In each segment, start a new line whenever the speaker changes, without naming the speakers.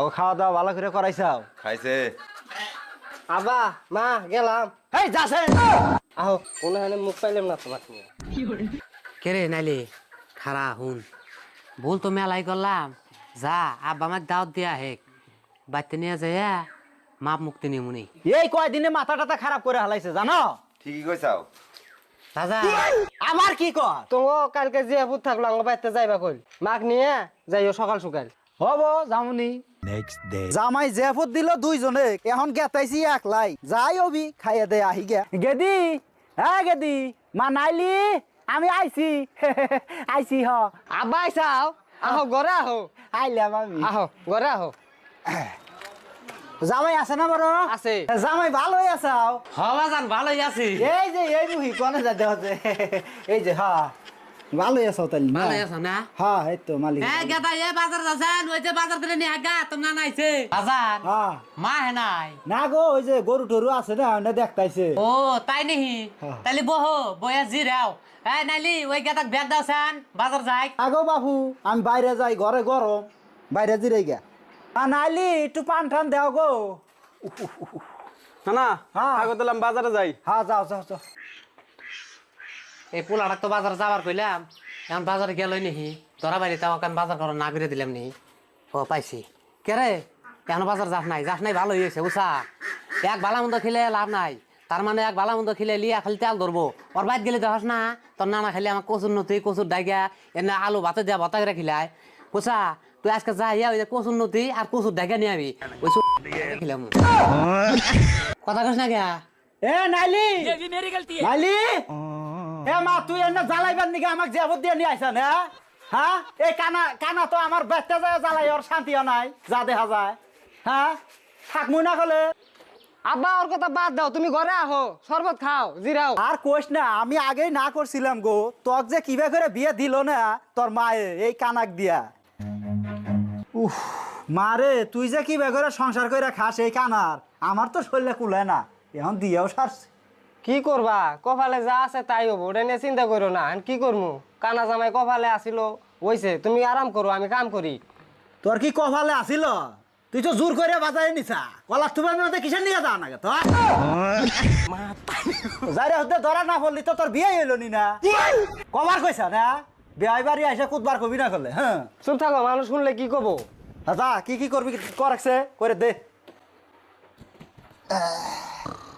ও খাওয়া দাওয়া ভালো করে করাইছাও?
খাইছে।
আবা মা গেলাম।
এই যাছে
আহো কোনখানে মুখ পাইলাম না তোমার।
কে রে নাইলে খারা হুন ভুল তো মেলাই করলাম। যা আব্বা আমার দাওয়াত দিয়া হেক বাড়িতে নিয়ে যায় মাপ মুক্তি নিমুনি।
এই কয়দিনে মাথা টাথা খারাপ করে হালাইছে জানো?
ঠিকই কইছাও।
রাজা
আমার কি কর?
তোমা কালকে যে ফুট থাকলো আমার বাড়িতে যাইবা কইল। মাক নিয়ে যাইও সকাল সকাল।
হব যামুনি। জামাই জেফত দিল দুইজনে, এখন গেতাইছি একলাই। যাই হবি খাইয়ে দে আহি গে। গেদি হ্যাঁ গেদি মা নাইলি আমি আইছি আইছি হ।
আব্বা আইসাও আহো ঘরে আহো।
আইলাম আমি।
আহো ঘরে আহো।
জামাই আছে না বড়?
আছে।
জামাই ভালোই আছাও?
হওয়া যান ভালোই আছি।
এই যে এই মুহি কোনে যাতে হচ্ছে এই যে হ্যাঁ ভালোই আছো তাইলে না?
ভালোই আছো না?
হ্যাঁ এই তো মালিক।
এ গেদা এ বাজার যাচ্ছেন ওই যে বাজার করে নিয়ে আগা তো না নাইছে বাজার
হ্যাঁ
মা হে নাই।
না গো ওই যে গরু টরু আছে না ওনে দেখতাইছে।
ও তাই নেহি
হ্যাঁ।
তাইলে বহো বয়া জিরাও। এ নাইলি ওই গেদাক ব্যাগ দাওছেন বাজার যাই।
আগো বাবু আমি বাইরে যাই, ঘরে গরম, বাইরে জিরাই গা। নাইলি একটু পান টান দেও গো।
না
হ্যাঁ।
আগো দিলাম বাজারে যাই।
হ্যাঁ যাও যাও যাও।
এই পোলাটা তো বাজার যাবার কইলাম এখন বাজারে গেল নিহি তোরা বাড়ি তাও কান বাজার করো না করে দিলাম নি। ও পাইছি কে রে এখন বাজার যাস নাই ভালো হয়েছে বুঝা। এক ভালা মন্দ খেলে লাভ নাই, তার মানে এক ভালা মন্দ খেলে লিয়া খালি তেল ধরবো। ওর বাইর গেলে দেখাস না তোর নানা খালি আমার কচুর নথি কচুর ডাইগা এনে আলু ভাতে দেওয়া ভাতা করে খিলাই বুঝা। তুই আজকে যা ইয়া ওই যে কচুর নথি আর কচুর ডাইগা নিয়ে আবি ওই খেলাম কথা কস না গা।
এ নাইলি নাইলি এ মা তুই এনে জ্বালাইবার নিকে আমাকে জেবত দিয়ে নিয়ে আইছা না? হ্যাঁ এই কানা কানা তো আমার বেচতে যায় জ্বালাই, ওর শান্তিও নাই যা দেখা যায়। হ্যাঁ থাকমু না কলে।
আব্বা ওর কথা বাদ দাও, তুমি ঘরে আহো শরবত খাও জিরাও।
আর কোষ না আমি আগেই না করছিলাম গো, তোক যে কিবা করে বিয়ে দিল না তোর মায়ে এই কানাক দিয়া। উফ মারে তুই যে কিবা করে সংসার করে খাস এই কানার, আমার তো শরীরে কুলায় না, এখন দিয়েও সারছে।
কি করবা কপালে যা আছে তাই হবো, ওটা নিয়ে চিন্তা করো না। কি করবো কানা জামাই কপালে আসিল হইছে, তুমি আরাম করো আমি কাম করি।
তোর কি কপালে আসিল? তুই তো জোর করে বাজারে নিছা, কলার তোমার মধ্যে কিসের নিয়ে যাওয়া নাগে তো যাই হতে ধরা না পড়লি তো তোর বিয়ে হইল নি না। কবার কইছা না বিয়ে বাড়ি এসে কুদবার কবি না করলে। হ্যাঁ
চুপ থাকো, মানুষ শুনলে কি কব।
যা কি করবি করেছে করে দে।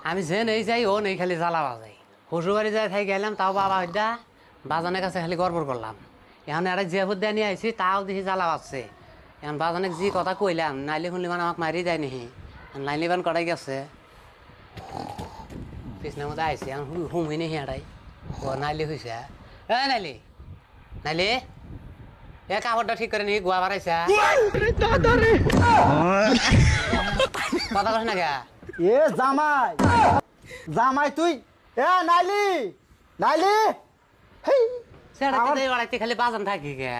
আমি যে নেই যাই ও নেই খালি জ্বালা বাজাই। শ্বশুর বাড়ি যাই থাই গেলাম তাও বাবা হইদা বাজানের কাছে খালি গড়বড় করলাম। এখন একটা যে ফুট দিয়ে নিয়ে আইছি তাও দেখি জ্বালা বাজছে। এখন বাজানে যি কথা কইলাম নাইলে শুনলি মানে আমাকে মারি যায় নিহি। নাইলে বান কটাই গেছে পিছনের মধ্যে আইসি এখন হুম হই নিহি এটাই ও নাইলে হয়েছে। এ নাইলি নাইলি এ কাপড়টা ঠিক করে নিহি গোয়া বাড়াইছে কথা কস না গা।
এ জামাই জামাই তুই এ নাইলি নাইলি হেই
বাড়াইতে খালি বাজান থাকি গে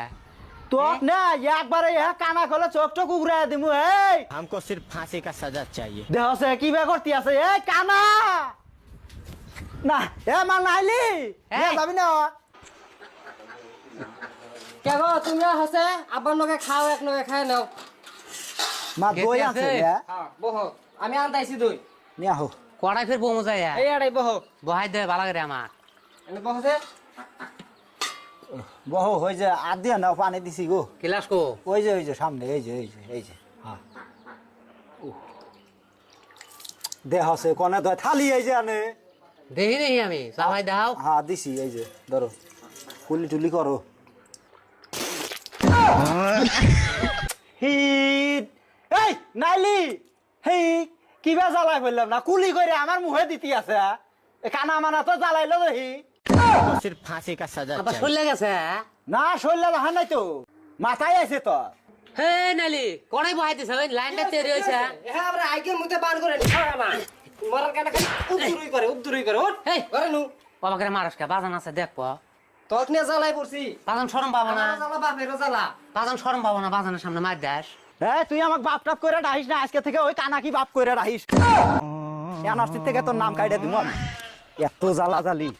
তোক না একবারে কানা খোলে চোখ টোক উগড়াই দিমু। এই
हमको सिर्फ फांसी का सजा चाहिए।
দেহছে কি বে করতে আছে এই কানা না এ মা নাইলি এ
এই।
যাবি না?
কে গো তুমি হসে আব্বার লগে খাও এক লগে খাই নাও।
মা দই
গেছে
আছে
আছে?
রে
বহো আমি আনতাইছি দই।
নিয়া হো
কড়াই ফের বমু যায়
এই আড়াই বহো
বহাই দে ভালো করে আমার
এনে বহছে।
বহু হই যে আর দিয়া না পানি দিছি গো।
কিলাস কো
ওই যে সামনে এই যে হ্যাঁ দেহছে কোনে দয় থালি এই যে আনে।
দেখি দেখি আমি সবাই দাও
হ্যাঁ দিছি এই যে ধরো কুলি টুলি করো। হিট এই নাইলি হেই কিবা জ্বালাই বললাম না কুলি করে আমার মুখে দিতি আছে। এ কানা মানা তো জ্বালাইলো দেখি
हमको सिर्फ फांसी का सजा
আবার
चाहिए।
চলে গেছে
না শরীরে দেখা নাই তো মাথায় আছে তোর।
হে নালি কোনাই বহাই দিছ ওই লাইনটা তৈরি হইছে।
হ্যাঁ আমরা আইকে মুতে বান করে নি খাওয়া মরার কাটা খালি উদ্দুরই করে ওঠ
হেই
করে নু
বাবা করে মারস কে বাজান আছে দেখবো
তোক নিয়ে জ্বালাই পড়ছি।
বাজান শরম পাবো না
জ্বালা বাপেরও জ্বালা।
বাজান শরম পাবো না বাজানের সামনে মার দাস।
হ্যাঁ তুই আমাকে বাপ টাপ করে রাখিস না, আজকে থেকে ওই কানা কি বাপ করে রাখিস। এনআরসি থেকে তোর নাম কাইডে দিব আমি, এত জ্বালা জ্বালি।